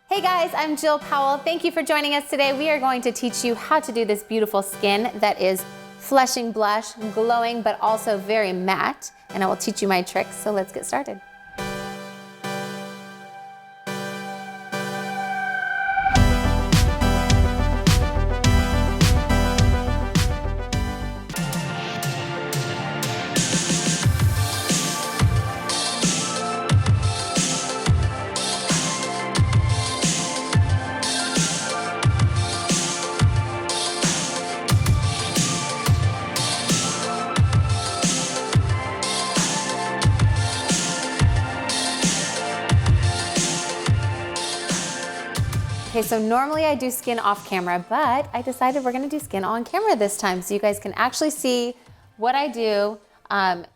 Hey guys, I'm Jill Powell. Thank you for joining us today. We are going to teach you how to do this beautiful skin that is flushing blush, glowing, but also very matte. And I will teach you my tricks, so let's get started. Okay, so normally I do skin off camera, but I decided we're gonna do skin on camera this time so you guys can actually see what I do. And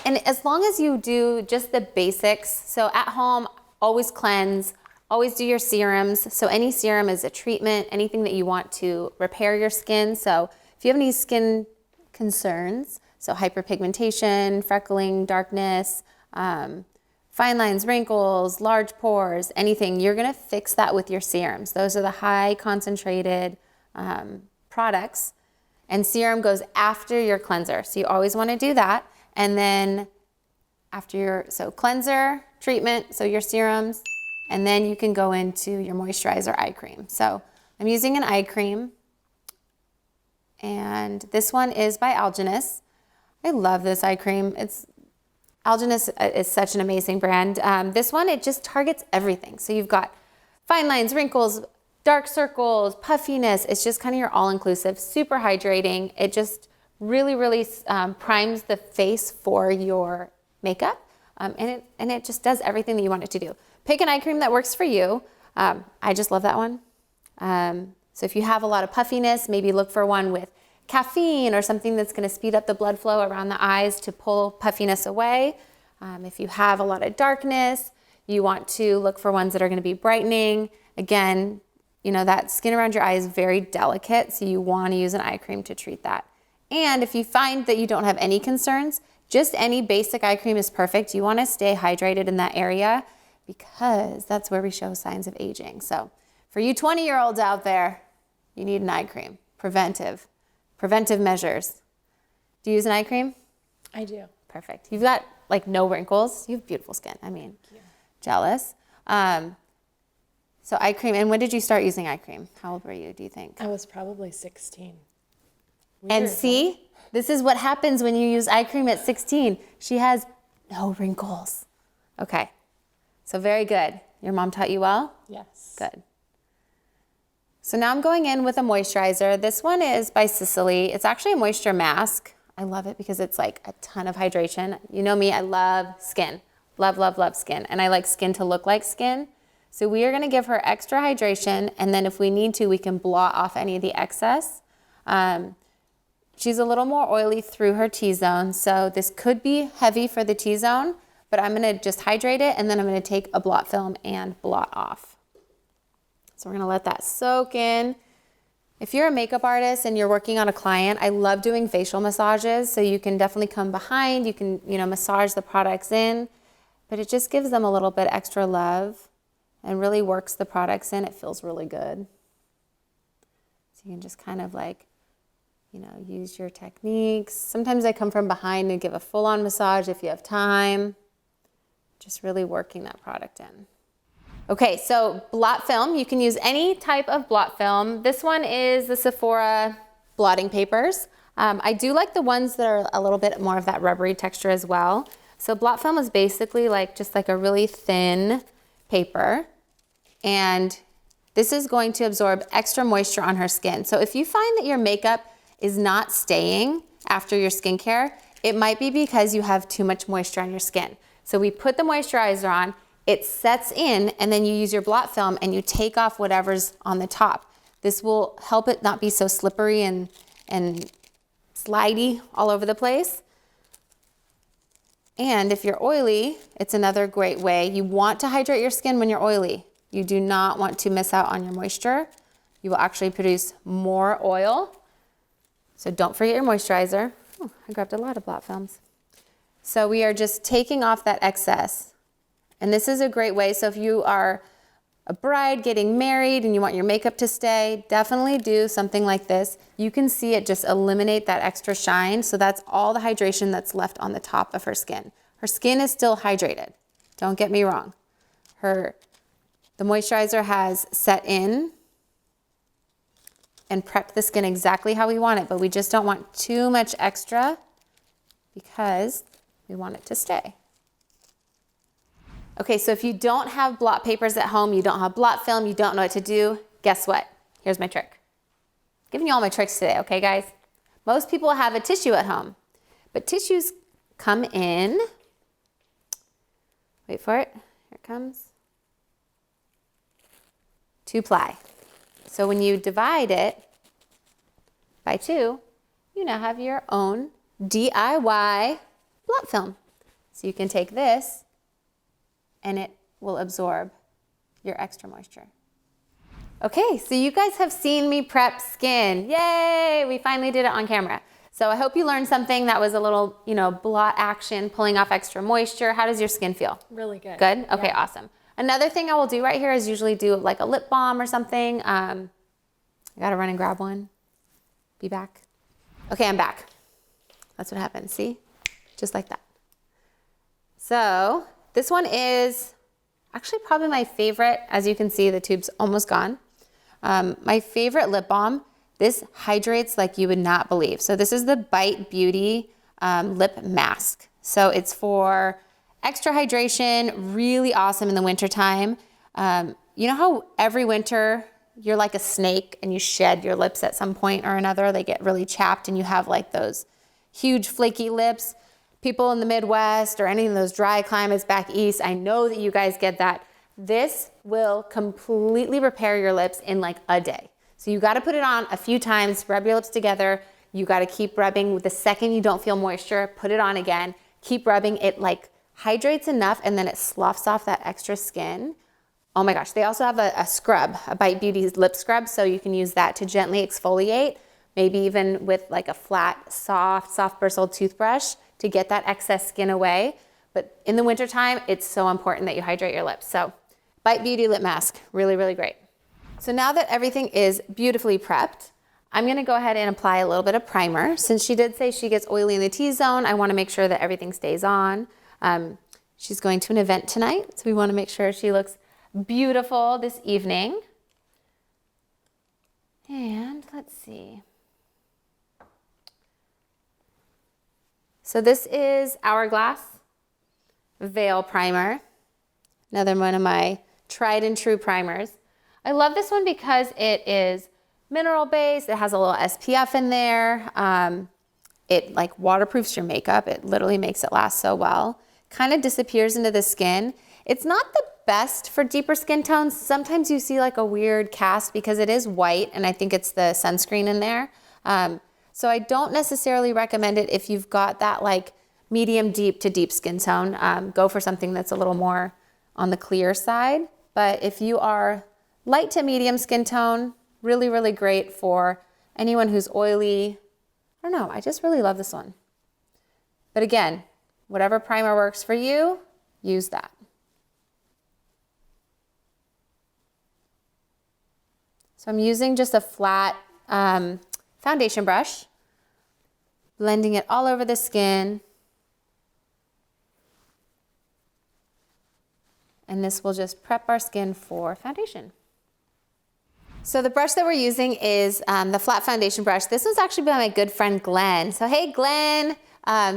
as long as you do just the basics, so at home, always cleanse, always do your serums. So any serum is a treatment, anything that you want to repair your skin. So if you have any skin concerns, so hyperpigmentation, freckling, darkness, fine lines, wrinkles, large pores, anything, you're gonna fix that with your serums. Those are the high concentrated products, and serum goes after your cleanser. So you always wanna do that. And then after your, so cleanser, treatment, so your serums, and then you can go into your moisturizer eye cream. So I'm using an eye cream, and this one is by Algenist. I love this eye cream. Algenist is such an amazing brand. This one, it just targets everything. So you've got fine lines, wrinkles, dark circles, puffiness. It's just kind of your all-inclusive, super hydrating. It just really, really primes the face for your makeup. And it just does everything that you want it to do. Pick an eye cream that works for you. I just love that one. So if you have a lot of puffiness, maybe look for one with caffeine or something that's going to speed up the blood flow around the eyes to pull puffiness away. If you have a lot of darkness, you want to look for ones that are going to be brightening. Again, you know, that skin around your eye is very delicate, so you want to use an eye cream to treat that. And if you find that you don't have any concerns, just any basic eye cream is perfect. You want to stay hydrated in that area because that's where we show signs of aging. So for you 20-year-olds out there, you need an eye cream. Preventive measures. Do you use an eye cream? I do. Perfect. You've got like no wrinkles. You have beautiful skin. I mean, jealous. So eye cream. And when did you start using eye cream? How old were you, do you think? I was probably 16. Weird, and see, this is what happens when you use eye cream at 16. She has no wrinkles. Okay. So very good. Your mom taught you well? Yes. Good. So now I'm going in with a moisturizer. This one is by Sisley. It's actually a moisture mask. I love it because it's like a ton of hydration. You know me, I love skin. Love, love, love skin. And I like skin to look like skin. So we are gonna give her extra hydration, and then if we need to, we can blot off any of the excess. She's a little more oily through her T-zone, so this could be heavy for the T-zone, but I'm gonna just hydrate it, and then I'm gonna take a blot film and blot off. So we're gonna let that soak in. If you're a makeup artist and you're working on a client, I love doing facial massages. So you can definitely come behind, you can, massage the products in, but it just gives them a little bit extra love and really works the products in. It feels really good. So you can just kind of like, use your techniques. Sometimes I come from behind and give a full-on massage if you have time. Just really working that product in. Okay, so blot film, you can use any type of blot film. This one is the Sephora blotting papers. I do like the ones that are a little bit more of that rubbery texture as well. So blot film is basically just like a really thin paper, and this is going to absorb extra moisture on her skin. So if you find that your makeup is not staying after your skincare, it might be because you have too much moisture on your skin. So we put the moisturizer on, it sets in, and then you use your blot film and you take off whatever's on the top. This will help it not be so slippery and slidey all over the place. And if you're oily, it's another great way. You want to hydrate your skin when you're oily. You do not want to miss out on your moisture. You will actually produce more oil. So don't forget your moisturizer. Oh, I grabbed a lot of blot films. So we are just taking off that excess. And this is a great way. So if you are a bride getting married and you want your makeup to stay, definitely do something like this. You can see it just eliminate that extra shine. So that's all the hydration that's left on the top of her skin. Her skin is still hydrated. Don't get me wrong. The moisturizer has set in and prepped the skin exactly how we want it, but we just don't want too much extra because we want it to stay. Okay, so if you don't have blot papers at home, you don't have blot film, you don't know what to do, guess what? Here's my trick. I'm giving you all my tricks today, okay guys? Most people have a tissue at home, but tissues come in, wait for it, here it comes, 2-ply. So when you divide it by 2, you now have your own DIY blot film. So you can take this and it will absorb your extra moisture. Okay, so you guys have seen me prep skin. Yay, we finally did it on camera. So I hope you learned something that was a little, blot action, pulling off extra moisture. How does your skin feel? Really good. Good? Okay, Yeah. awesome. Another thing I will do right here is usually do like a lip balm or something. I gotta run and grab one. Be back. Okay, I'm back. That's what happens, see? Just like that. So this one is actually probably my favorite. As you can see, the tube's almost gone. My favorite lip balm. This hydrates like you would not believe. So this is the Bite Beauty lip mask. So it's for extra hydration, really awesome in the wintertime. You know how every winter you're like a snake and you shed your lips at some point or another? They get really chapped and you have like those huge flaky lips. People in the Midwest or any of those dry climates back east, I know that you guys get that. This will completely repair your lips in like a day. So you gotta put it on a few times, rub your lips together. You gotta keep rubbing. The second you don't feel moisture, put it on again. Keep rubbing. It like hydrates enough and then it sloughs off that extra skin. Oh my gosh, they also have a scrub, a Bite Beauty's lip scrub, so you can use that to gently exfoliate, maybe even with like a flat, soft bristled toothbrush to get that excess skin away. But in the wintertime, it's so important that you hydrate your lips. So Bite Beauty lip mask, really, really great. So now that everything is beautifully prepped, I'm gonna go ahead and apply a little bit of primer. Since she did say she gets oily in the T-zone, I wanna make sure that everything stays on. She's going to an event tonight, so we wanna make sure she looks beautiful this evening. And let's see. So this is Hourglass Veil Primer. Another one of my tried and true primers. I love this one because it is mineral based. It has a little SPF in there. It like waterproofs your makeup. It literally makes it last so well. Kind of disappears into the skin. It's not the best for deeper skin tones. Sometimes you see like a weird cast because it is white and I think it's the sunscreen in there. So I don't necessarily recommend it if you've got that like medium deep to deep skin tone. Go for something that's a little more on the clear side. But if you are light to medium skin tone, really, really great for anyone who's oily. I don't know, I just really love this one. But again, whatever primer works for you, use that. So I'm using just a flat foundation brush, blending it all over the skin. And this will just prep our skin for foundation. So the brush that we're using is the flat foundation brush. This one's actually by my good friend Glenn. So hey Glenn,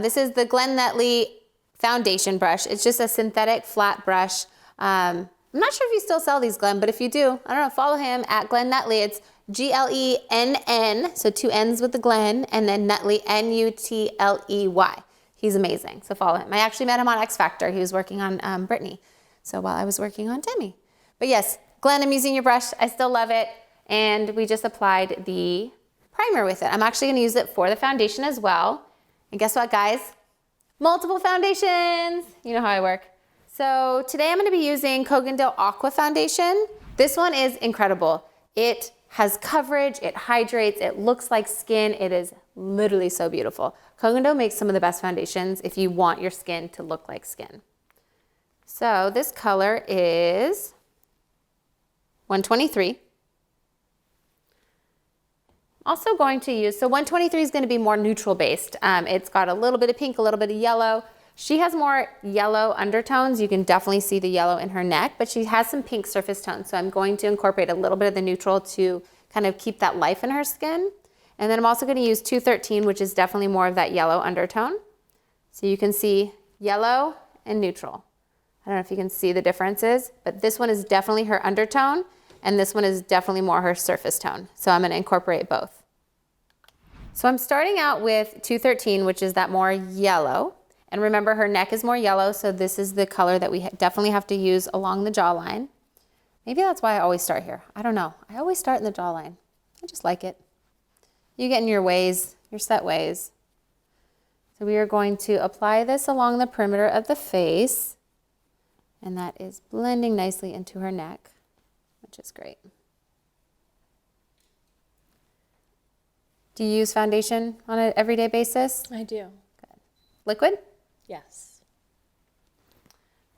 this is the Glenn Nutley foundation brush. It's just a synthetic flat brush. I'm not sure if you still sell these, Glenn, but if you do, I don't know, follow him at Glenn Nutley. It's Glenn, so 2 N's with the Glenn, and then Nutley, Nutley. He's amazing, so follow him. I actually met him on X Factor. He was working on Brittany, so while I was working on Demi. But yes, Glenn, I'm using your brush. I still love it, and we just applied the primer with it. I'm actually gonna use it for the foundation as well. And guess what, guys? Multiple foundations. You know how I work. So today I'm gonna be using Cogandil Aqua Foundation. This one is incredible. It has coverage, it hydrates, it looks like skin. It is literally so beautiful. Cogandil makes some of the best foundations if you want your skin to look like skin. So this color is 123. Also going to use, so 123 is going to be more neutral based. It's got a little bit of pink, a little bit of yellow. She has more yellow undertones. You can definitely see the yellow in her neck, but she has some pink surface tones. So I'm going to incorporate a little bit of the neutral to kind of keep that life in her skin. And then I'm also going to use 213, which is definitely more of that yellow undertone. So you can see yellow and neutral. I don't know if you can see the differences, but this one is definitely her undertone, and this one is definitely more her surface tone. So I'm going to incorporate both. So I'm starting out with 213, which is that more yellow. And remember, her neck is more yellow, so this is the color that we definitely have to use along the jawline. Maybe that's why I always start here. I don't know. I always start in the jawline. I just like it. You get in your ways, your set ways. So we are going to apply this along the perimeter of the face, and that is blending nicely into her neck, which is great. Do you use foundation on an everyday basis? I do. Good. Liquid? Yes.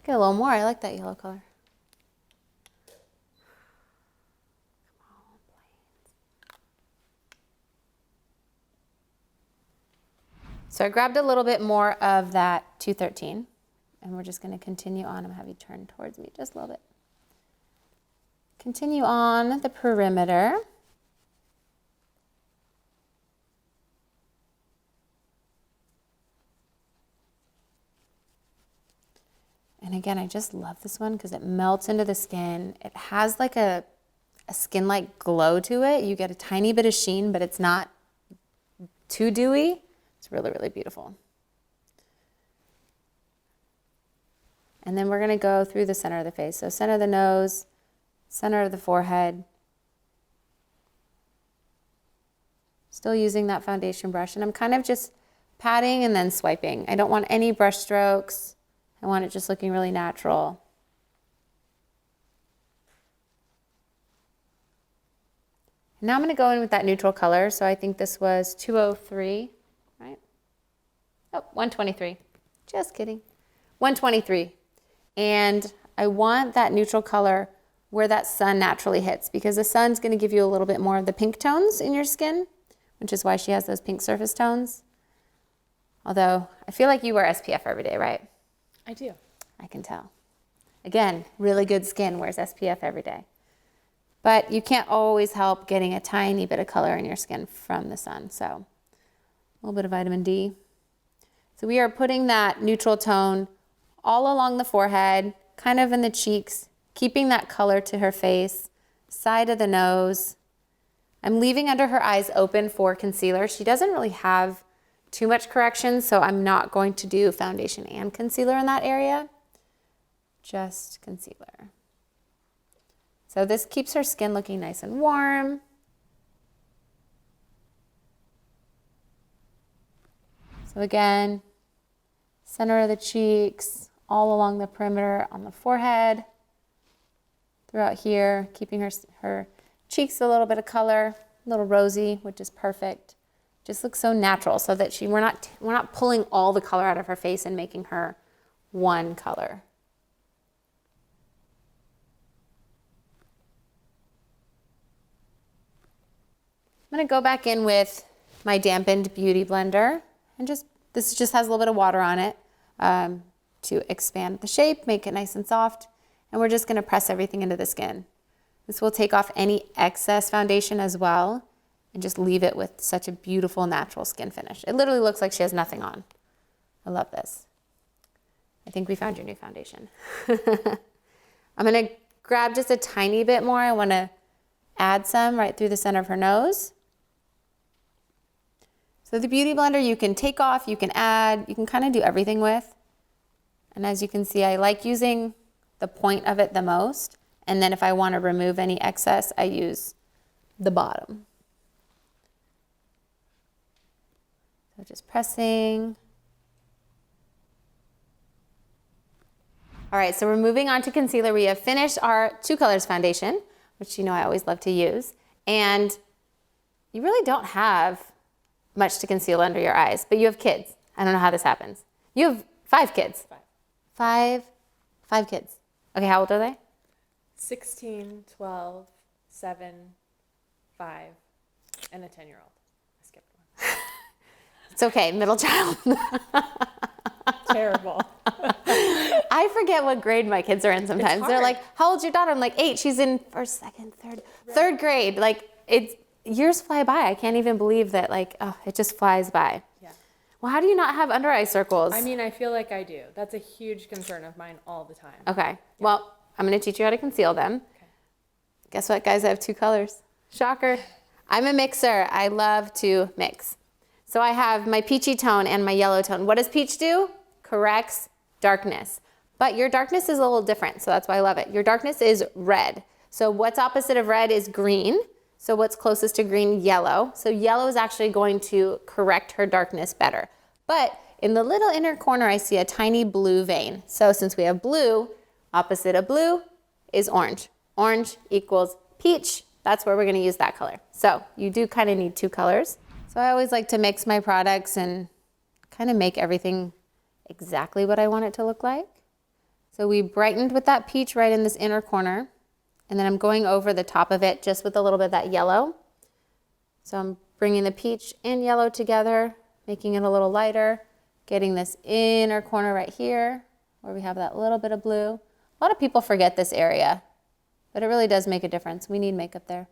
Get a little more. I like that yellow color. So I grabbed a little bit more of that 213, and we're just going to continue on. I'm going to have you turn towards me just a little bit. Continue on the perimeter. And again, I just love this one because it melts into the skin. It has like a skin-like glow to it. You get a tiny bit of sheen, but it's not too dewy. It's really, really beautiful. And then we're going to go through the center of the face. So center of the nose, center of the forehead. Still using that foundation brush. And I'm kind of just patting and then swiping. I don't want any brush strokes. I want it just looking really natural. And now I'm going to go in with that neutral color. So I think this was 203, right? Oh, 123. Just kidding. 123. And I want that neutral color where that sun naturally hits, because the sun's going to give you a little bit more of the pink tones in your skin, which is why she has those pink surface tones. Although I feel like you wear SPF every day, right? I do. I can tell. Again, really good skin wears SPF every day. But you can't always help getting a tiny bit of color in your skin from the sun. So a little bit of vitamin D. So we are putting that neutral tone all along the forehead, kind of in the cheeks, keeping that color to her face, side of the nose. I'm leaving under her eyes open for concealer. She doesn't really have too much correction, so I'm not going to do foundation and concealer in that area. Just concealer. So this keeps her skin looking nice and warm. So again, center of the cheeks, all along the perimeter on the forehead, throughout here, keeping her cheeks a little bit of color, a little rosy, which is perfect. Just looks so natural, so that we're not pulling all the color out of her face and making her one color. I'm going to go back in with my dampened beauty blender, and this just has a little bit of water on it to expand the shape, make it nice and soft, and we're just going to press everything into the skin. This will take off any excess foundation as well, and just leave it with such a beautiful natural skin finish. It literally looks like she has nothing on. I love this. I think we found your new foundation. I'm going to grab just a tiny bit more. I want to add some right through the center of her nose. So the beauty blender you can take off, you can add, you can kind of do everything with. And as you can see, I like using the point of it the most. And then if I want to remove any excess, I use the bottom. So just pressing. All right, so we're moving on to concealer. We have finished our 2 Colors foundation, which you know I always love to use. And you really don't have much to conceal under your eyes, but you have kids. I don't know how this happens. You have 5 kids. 5 kids. Okay, how old are they? 16, 12, 7, 5, and a 10-year-old. I skipped one. It's okay, middle child. Terrible. I forget what grade my kids are in sometimes. They're hard. like, how old's your daughter? I'm like, 8. She's in first, second, third grade. Like, years fly by. I can't even believe that, like, oh, it just flies by. Yeah. Well, how do you not have under eye circles? I mean, I feel like I do. That's a huge concern of mine all the time. Okay. Well, I'm going to teach you how to conceal them. Okay. Guess what, guys? I have 2 colors. Shocker. I'm a mixer. I love to mix. So I have my peachy tone and my yellow tone. What does peach do? Corrects darkness. But your darkness is a little different, so that's why I love it. Your darkness is red. So what's opposite of red is green. So what's closest to green? Yellow. So yellow is actually going to correct her darkness better. But in the little inner corner, I see a tiny blue vein. So since we have blue, opposite of blue is orange. Orange equals peach. That's where we're going to use that color. So you do kind of need 2 colors. So I always like to mix my products and kind of make everything exactly what I want it to look like. So we brightened with that peach right in this inner corner. And then I'm going over the top of it just with a little bit of that yellow. So I'm bringing the peach and yellow together, making it a little lighter, getting this inner corner right here where we have that little bit of blue. A lot of people forget this area, but it really does make a difference. We need makeup there.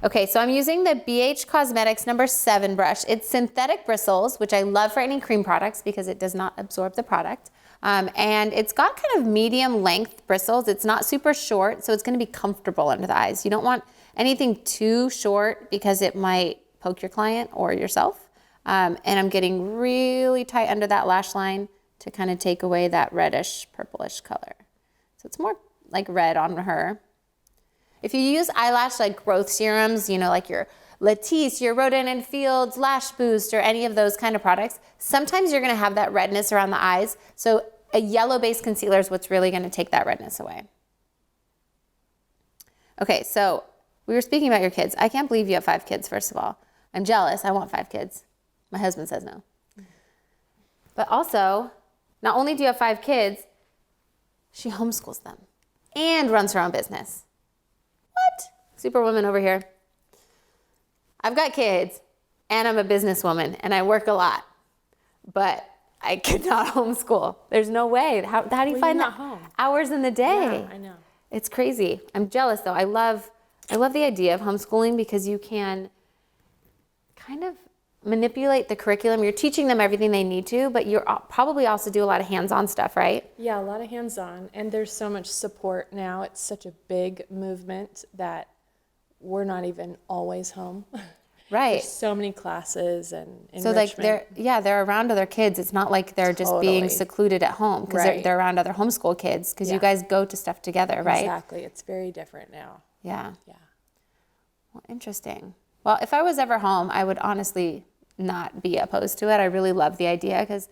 Okay, so I'm using the BH Cosmetics number 7 brush. It's synthetic bristles, which I love for any cream products because it does not absorb the product. And it's got kind of medium length bristles. It's not super short, so it's gonna be comfortable under the eyes. You don't want anything too short because it might poke your client or yourself. And I'm getting really tight under that lash line to kind of take away that reddish, purplish color. So it's more like red on her. If you use eyelash like growth serums, you know, like your Latisse, your Rodin and Fields Lash Boost, or any of those kind of products, sometimes you're gonna have that redness around the eyes. So a yellow-based concealer is what's really gonna take that redness away. Okay, so we were speaking about your kids. I can't believe you have 5 kids, first of all. I'm jealous, I want 5 kids. My husband says no. But also, not only do you have 5 kids, she homeschools them and runs her own business. What? Superwoman over here. I've got kids and I'm a businesswoman and I work a lot, but I could not homeschool. There's no way. How do you find that hours in the day? Yeah, I know. It's crazy. I'm jealous though. I love the idea of homeschooling because you can kind of manipulate the curriculum. You're teaching them everything they need to, but you're probably also do a lot of hands-on stuff, right? Yeah, a lot of hands-on, and there's so much support now. It's such a big movement that we're not even always home. Right. There's so many classes and enrichment. So like they're around other kids. It's not like they're just being secluded at home because they're around other homeschool kids because you guys go to stuff together, right? Exactly. It's very different now. Yeah. Yeah. Well, interesting. Well, if I was ever home, I would honestly not be opposed to it. I really love the idea because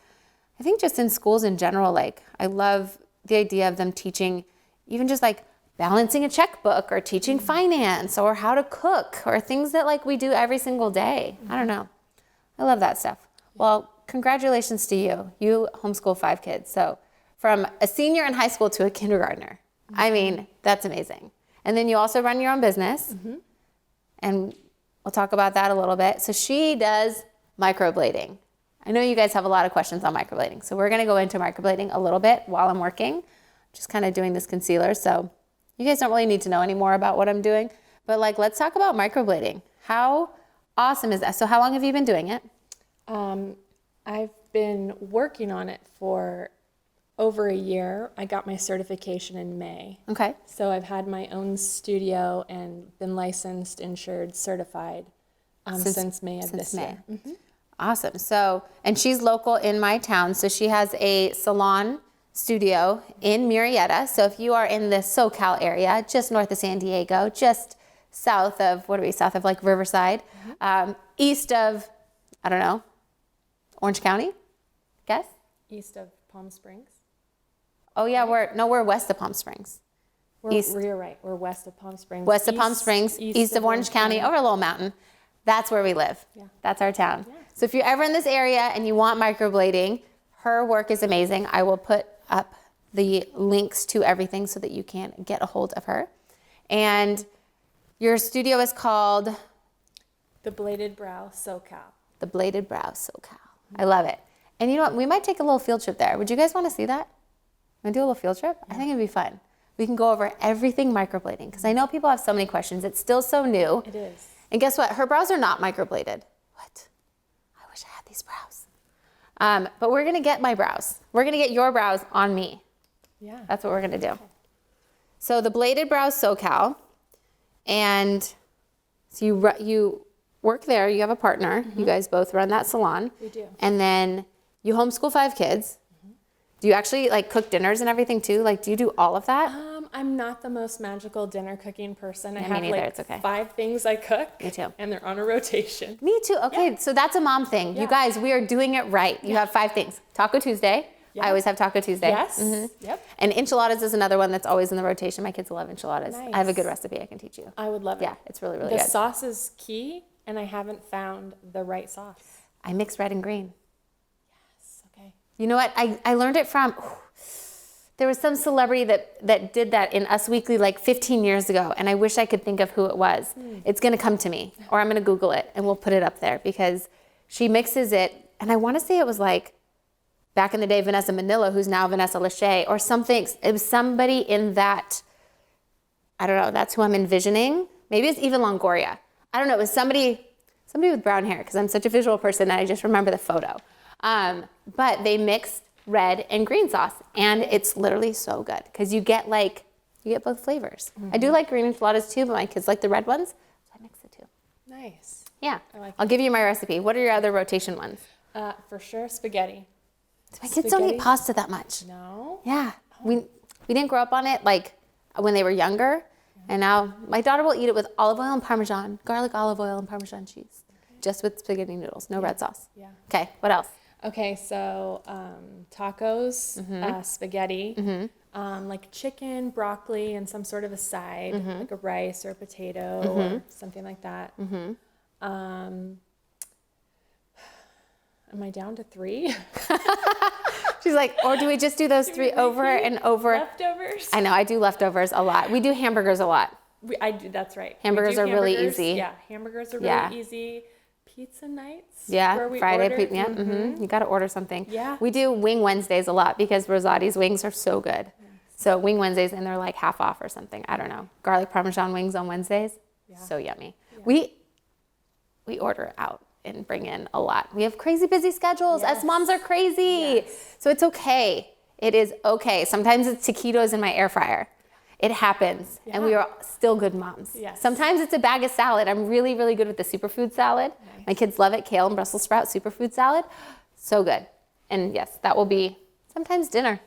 I think just in schools in general, like I love the idea of them teaching even just like balancing a checkbook or teaching finance or how to cook or things that like we do every single day. I don't know. I love that stuff. Well, congratulations to you. You homeschool 5 kids. So from a senior in high school to a kindergartner. I mean, that's amazing. And then you also run your own business. And we'll talk about that a little bit. So she does microblading. I know you guys have a lot of questions on microblading. So we're going to go into microblading a little bit while I'm working, just kind of doing this concealer. So you guys don't really need to know any more about what I'm doing, but like, let's talk about microblading. How awesome is that? So how long have you been doing it? I've been working on it for over a year. I got my certification in May. Okay. So I've had my own studio and been licensed, insured, certified since May of this year. Awesome. So, and she's local in my town. So she has a salon studio in Murrieta. So if you are in the SoCal area, just north of San Diego, just south of, south of like Riverside, east of, I don't know, Orange County, guess? East of Palm Springs. Oh yeah, we're west of Palm Springs. You're right. We're west of Palm Springs. West of Palm Springs, east of Orange County, over a little mountain. That's where we live. Yeah. That's our town. Yeah. So if you're ever in this area and you want microblading, her work is amazing. I will put up the links to everything so that you can get a hold of her. And your studio is called? The Bladed Brow SoCal. The Bladed Brow SoCal. I love it. And you know what? We might take a little field trip there. Would you guys want to see that? Want to do a little field trip? Yeah. I think it'd be fun. We can go over everything microblading because I know people have so many questions. It's still so new. It is. And guess what? Her brows are not microbladed. What? I wish I had these brows. But we're going to get my brows. We're going to get your brows on me. Yeah. That's what we're going to do. So the Bladed Brows SoCal. And so you work there. You have a partner. You guys both run that salon. We do. And then you homeschool 5 kids. Do you actually like cook dinners and everything too? Like, do you do all of that? I'm not the most magical dinner cooking person. I Yeah, have me neither. like It's okay. 5 things I cook. Me too. And they're on a rotation. Me too. Okay, so that's a mom thing. Yeah. You guys, we are doing it right. You have 5 things. Taco Tuesday. Yeah. I always have Taco Tuesday. Yes. Yep. And enchiladas is another one that's always in the rotation. My kids love enchiladas. Nice. I have a good recipe I can teach you. I would love it. Yeah, it's really, really the good. sauce is key, and I haven't found the right sauce. I mix red and green. Yes. Okay. You know what? I learned it from, there was some celebrity that did that in Us Weekly like 15 years ago, and I wish I could think of who it was. It's going to come to me, or I'm going to Google it, and we'll put it up there, because she mixes it, and I want to say it was like, back in the day, Vanessa Manila, who's now Vanessa Lachey, or something. It was somebody in that, I don't know, that's who I'm envisioning. Maybe it's even Longoria. I don't know, it was somebody with brown hair, because I'm such a visual person and I just remember the photo. But they mixed red and green sauce, and it's literally so good, because you get both flavors. I do like green enchiladas too, but my kids like the red ones, so I mix the two. Nice. Yeah, like I'll give you my recipe. What are your other rotation ones? For sure, spaghetti. My kids don't eat pasta that much. No. Yeah, we didn't grow up on it like when they were younger, and now my daughter will eat it with olive oil and Parmesan, garlic olive oil and Parmesan cheese, just with spaghetti noodles, no red sauce. Yeah. Okay, what else? Okay, so tacos, spaghetti, like chicken, broccoli, and some sort of a side, like a rice or a potato or something like that. Am I down to 3? She's like, or do we just do those 3 over and over? Leftovers? I know, I do leftovers a lot. We do hamburgers a lot. I do, that's right. Hamburgers are really easy. Yeah, hamburgers are really easy. Pizza nights. Yeah, where we Friday order. pizza. Yeah, you got to order something. Yeah. We do Wing Wednesdays a lot because Rosati's wings are so good. Nice. So Wing Wednesdays, and they're like half off or something. I don't know. Garlic Parmesan wings on Wednesdays. Yeah. So yummy. Yeah. We order out and bring in a lot. We have crazy busy schedules. Yes. Us moms are crazy. Yes. So it's okay. It is okay. Sometimes it's taquitos in my air fryer. It happens, and we are still good moms. Yes. Sometimes it's a bag of salad. I'm really, really good with the superfood salad. Nice. My kids love it. Kale and Brussels sprout superfood salad. So good. And yes, that will be sometimes dinner.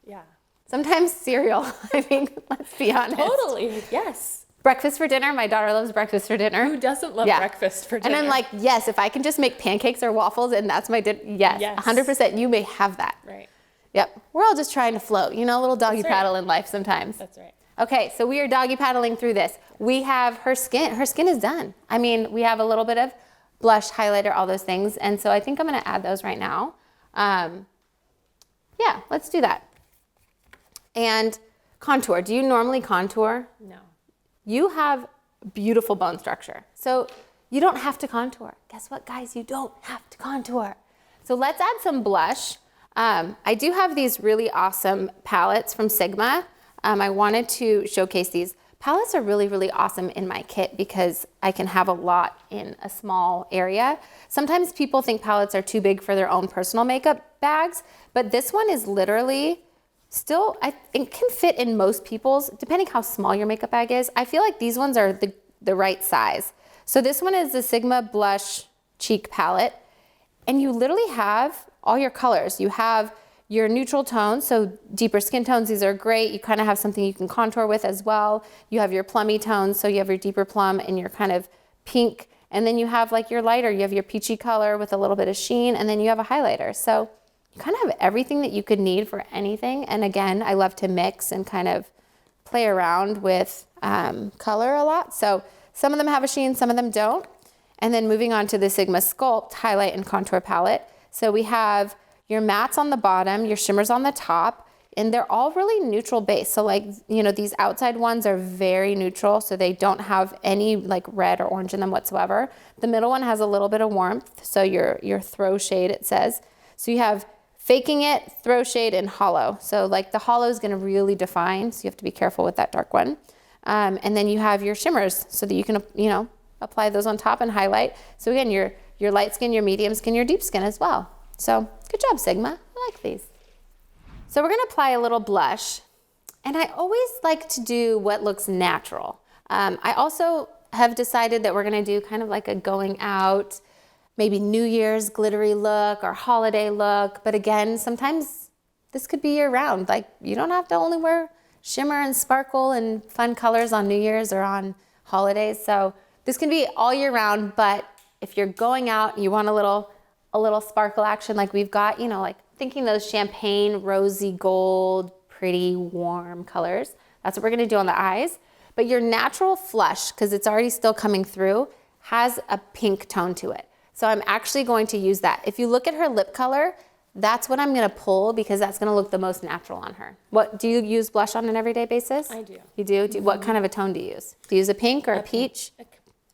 Yeah. Sometimes cereal. I mean, let's be honest. Totally, yes. Breakfast for dinner. My daughter loves breakfast for dinner. Who doesn't love breakfast for dinner? And I'm like, yes, if I can just make pancakes or waffles and that's my dinner, yes, 100%, you may have that. Right. Yep. We're all just trying to float, a little doggy paddle in life sometimes. That's right. Okay, so we are doggy paddling through this. We have her skin. Her skin is done. I mean, we have a little bit of blush, highlighter, all those things. And so I think I'm going to add those right now. Yeah, let's do that. And contour. Do you normally contour? No. You have beautiful bone structure. So you don't have to contour. Guess what, guys? You don't have to contour. So let's add some blush. I do have these really awesome palettes from Sigma. I wanted to showcase these. Palettes are really, really awesome in my kit because I can have a lot in a small area. Sometimes people think palettes are too big for their own personal makeup bags, but this one is literally still, it can fit in most people's, depending how small your makeup bag is. I feel like these ones are the right size. So this one is the Sigma Blush Cheek Palette, and you literally have all your colors. You have your neutral tones, so deeper skin tones, these are great. You kind of have something you can contour with as well. You have your plummy tones, so you have your deeper plum and your kind of pink, and then you have like your lighter, you have your peachy color with a little bit of sheen, and then you have a highlighter. So you kind of have everything that you could need for anything. And again, I love to mix and kind of play around with color a lot. So some of them have a sheen, some of them don't. And then moving on to the Sigma Sculpt Highlight and Contour Palette. So we have your mattes on the bottom, your shimmers on the top, and they're all really neutral base. So like, you know, these outside ones are very neutral, so they don't have any like red or orange in them whatsoever. The middle one has a little bit of warmth, so your throw shade, it says. So you have faking it, throw shade, and hollow. So like the hollow is gonna really define, so you have to be careful with that dark one. And then you have your shimmers so that you can, you know, apply those on top and highlight. So again, your light skin, your medium skin, your deep skin as well. So good job, Sigma. I like these. So we're gonna apply a little blush. And I always like to do what looks natural. I also have decided that we're gonna do kind of like a going out, maybe New Year's glittery look or holiday look. But again, sometimes this could be year round. Like you don't have to only wear shimmer and sparkle and fun colors on New Year's or on holidays. So this can be all year round, but if you're going out and you want a little sparkle action like we've got, you know, like thinking those champagne, rosy gold, pretty warm colors, that's what we're gonna do on the eyes. But your natural flush, because it's already still coming through, has a pink tone to it. So I'm actually going to use that. If you look at her lip color, that's what I'm gonna pull because that's gonna look the most natural on her. What, do you use blush on an everyday basis? I do. You do? What kind of a tone do you use? Do you use a pink or a peach?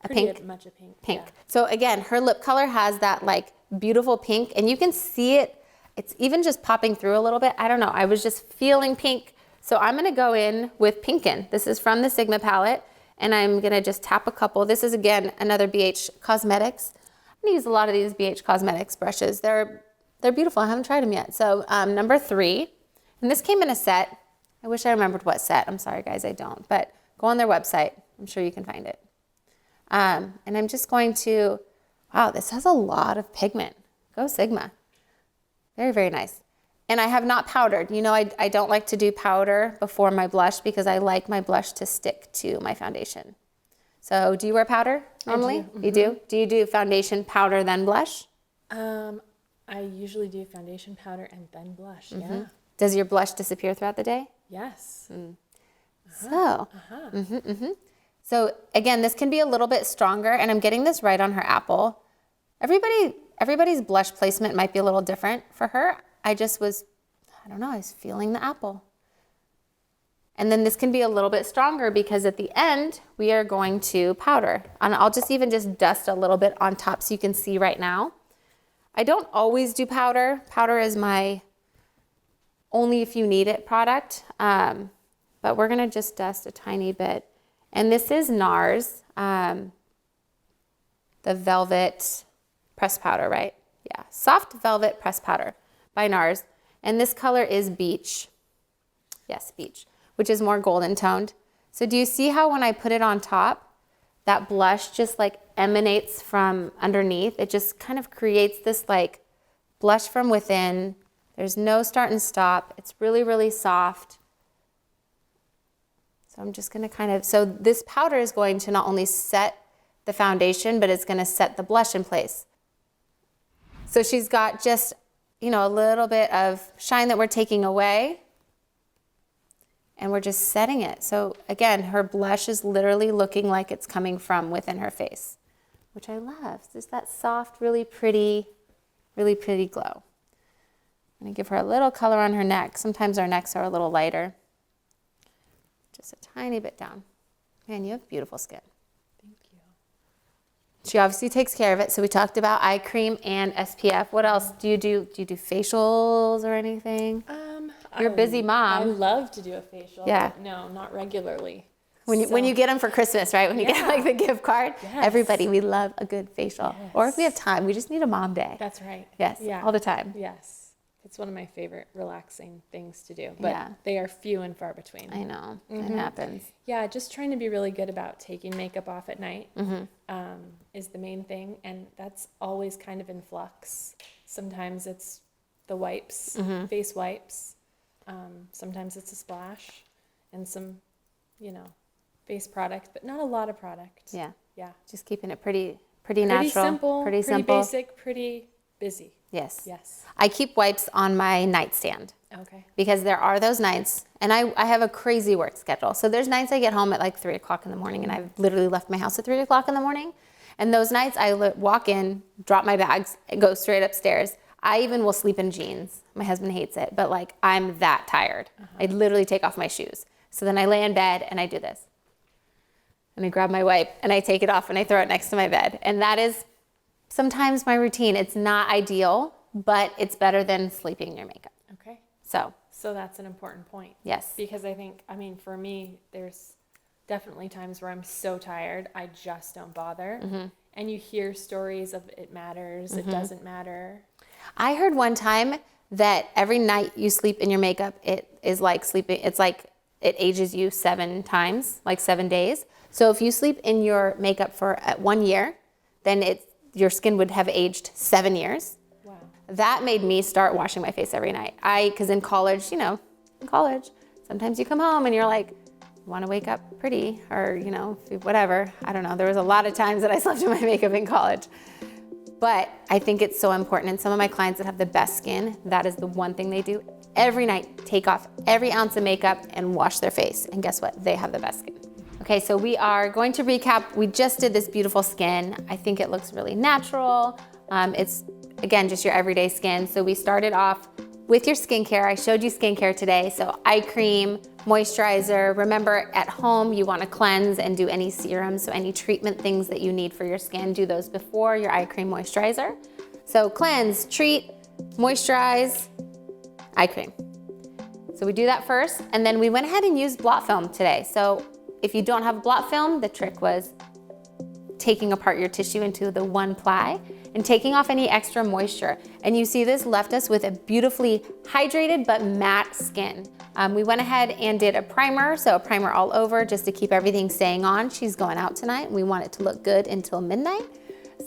A pink? Much a pink. Pink. Yeah. So again, her lip color has that like beautiful pink, and you can see it. It's even just popping through a little bit. I don't know, I was just feeling pink. So I'm gonna go in with Pinkin'. This is from the Sigma palette, and I'm gonna just tap a couple. This is again, another BH Cosmetics. I'm gonna use a lot of these BH Cosmetics brushes. They're beautiful, I haven't tried them yet. So number 3, and this came in a set. I wish I remembered what set. I'm sorry guys, I don't, but go on their website. I'm sure you can find it. And I'm just going to, wow, this has a lot of pigment. Go Sigma. Very, very nice. And I have not powdered. You know, I don't like to do powder before my blush because I like my blush to stick to my foundation. So do you wear powder normally? I do. You do? Do you do foundation, powder, then blush? I usually do foundation, powder, and then blush, yeah. Does your blush disappear throughout the day? Yes. So again, this can be a little bit stronger, and I'm getting this right on her apple. Everybody's blush placement might be a little different for her. I don't know, I was feeling the apple. And then this can be a little bit stronger because at the end, we are going to powder. And I'll just dust a little bit on top so you can see right now. I don't always do powder. Powder is my only if you need it product. But we're gonna just dust a tiny bit. And this is NARS, the Velvet Press Powder, right? Yeah, Soft Velvet Press Powder by NARS. And this color is Beach. Yes, Beach, which is more golden toned. So do you see how when I put it on top, that blush just like emanates from underneath? It just kind of creates this like blush from within. There's no start and stop. It's really, really soft. So I'm just gonna so this powder is going to not only set the foundation, but it's gonna set the blush in place. So she's got just, you know, a little bit of shine that we're taking away, and we're just setting it. So again, her blush is literally looking like it's coming from within her face, which I love. Just that soft, really pretty glow. I'm gonna give her a little color on her neck. Sometimes our necks are a little lighter. Just a tiny bit down. Man, you have beautiful skin. Thank you. She obviously takes care of it. So we talked about eye cream and SPF. What else do you do? Do you do facials or anything? You're a busy mom. I love to do a facial. Yeah. But no, not regularly. When you get them for Christmas, right? When you get like the gift card, everybody, we love a good facial. Yes. Or if we have time, we just need a mom day. That's right. Yes, Yeah. all the time. Yes. It's one of my favorite relaxing things to do, but they are few and far between. I know, it happens. Yeah, just trying to be really good about taking makeup off at night is the main thing, and that's always kind of in flux. Sometimes it's the wipes, face wipes. Sometimes it's a splash and some, face product, but not a lot of product. Yeah. Yeah. Just keeping it pretty natural. Pretty basic, pretty busy. Yes. Yes. I keep wipes on my nightstand. Okay. Because there are those nights, and I have a crazy work schedule. So there's nights I get home at like 3 o'clock in the morning, and I've literally left my house at 3 o'clock in the morning. And those nights I walk in, drop my bags, and go straight upstairs. I even will sleep in jeans. My husband hates it, but like I'm that tired. I literally take off my shoes. So then I lay in bed and I do this. And I grab my wipe and I take it off and I throw it next to my bed. And that is sometimes my routine. It's not ideal, but it's better than sleeping in your makeup. Okay. So that's an important point. yes. Because I think, I mean, for me, there's definitely times where I'm so tired, I just don't bother. And you hear stories of it matters, it doesn't matter. I heard one time that every night you sleep in your makeup, it is like sleeping, it's like it ages you 7 times, like 7 days. So if you sleep in your makeup for 1 year, then your skin would have aged 7 years. Wow. That made me start washing my face every night. Because in college, sometimes you come home and you're like, want to wake up pretty or, whatever. I don't know. There was a lot of times that I slept in my makeup in college. But I think it's so important. And some of my clients that have the best skin, that is the one thing they do every night. Take off every ounce of makeup and wash their face. And guess what? They have the best skin. Okay, so we are going to recap. We just did this beautiful skin. I think it looks really natural. It's, again, just your everyday skin. So we started off with your skincare. I showed you skincare today. So eye cream, moisturizer. Remember, at home, you want to cleanse and do any serums, so any treatment things that you need for your skin, do those before your eye cream moisturizer. So cleanse, treat, moisturize, eye cream. So we do that first, and then we went ahead and used blot film today. So if you don't have blot film, the trick was taking apart your tissue into the one ply and taking off any extra moisture. And you see this left us with a beautifully hydrated but matte skin. We went ahead and did a primer, so a primer all over just to keep everything staying on. She's going out tonight and we want it to look good until midnight.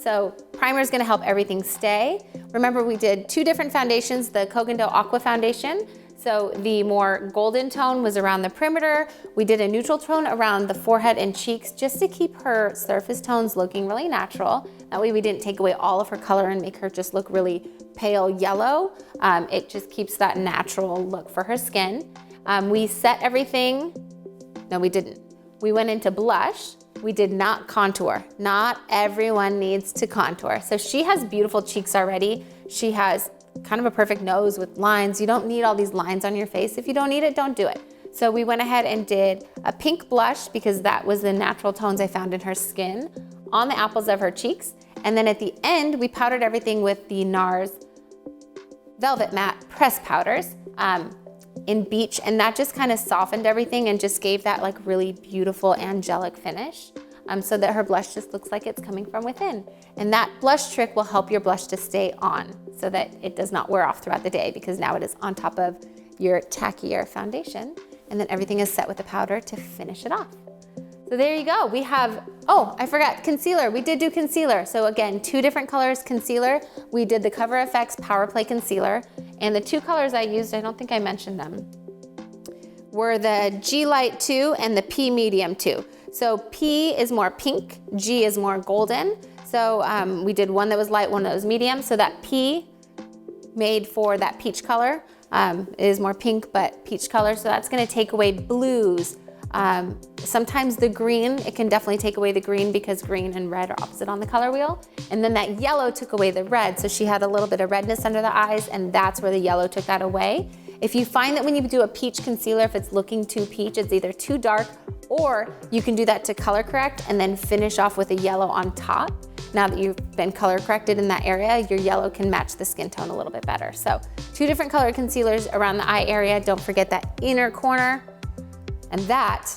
So primer is gonna help everything stay. Remember, we did 2 different foundations, the Cocoa Aqua foundation. So the more golden tone was around the perimeter. We did a neutral tone around the forehead and cheeks just to keep her surface tones looking really natural. That way we didn't take away all of her color and make her just look really pale yellow. It just keeps that natural look for her skin. We set everything, no we didn't. We went into blush. We did not contour. Not everyone needs to contour. So she has beautiful cheeks already. She has kind of a perfect nose with lines. You don't need all these lines on your face. If you don't need it, don't do it. So we went ahead and did a pink blush because that was the natural tones I found in her skin on the apples of her cheeks. And then at the end, we powdered everything with the NARS Velvet Matte Press Powders in Beach. And that just kind of softened everything and just gave that like really beautiful angelic finish. So that her blush just looks like it's coming from within. And that blush trick will help your blush to stay on so that it does not wear off throughout the day, because now it is on top of your tackier foundation. And then everything is set with the powder to finish it off. So there you go. We have, oh, I forgot, concealer. We did do concealer. So again, 2 different colors concealer. We did the Cover FX Power Play Concealer. And the 2 colors I used, I don't think I mentioned them, were the G Light 2 and the P Medium 2. So P is more pink, G is more golden. So we did one that was light, one that was medium. So that P made for that peach color. It is more pink, but peach color. So that's gonna take away blues. Sometimes the green, it can definitely take away the green because green and red are opposite on the color wheel. And then that yellow took away the red. So she had a little bit of redness under the eyes, and that's where the yellow took that away. If you find that when you do a peach concealer, if it's looking too peach, it's either too dark, or you can do that to color correct and then finish off with a yellow on top. Now that you've been color corrected in that area, your yellow can match the skin tone a little bit better. So 2 different color concealers around the eye area. Don't forget that inner corner. And that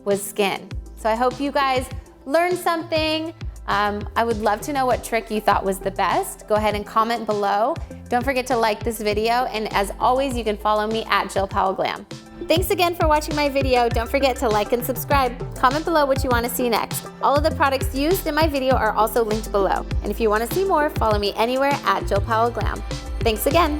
was skin. So I hope you guys learned something. I would love to know what trick you thought was the best. Go ahead and comment below. Don't forget to like this video. And as always, you can follow me at Jill Powell Glam. Thanks again for watching my video. Don't forget to like and subscribe. Comment below what you want to see next. All of the products used in my video are also linked below. And if you want to see more, follow me anywhere at Jill Powell Glam. Thanks again.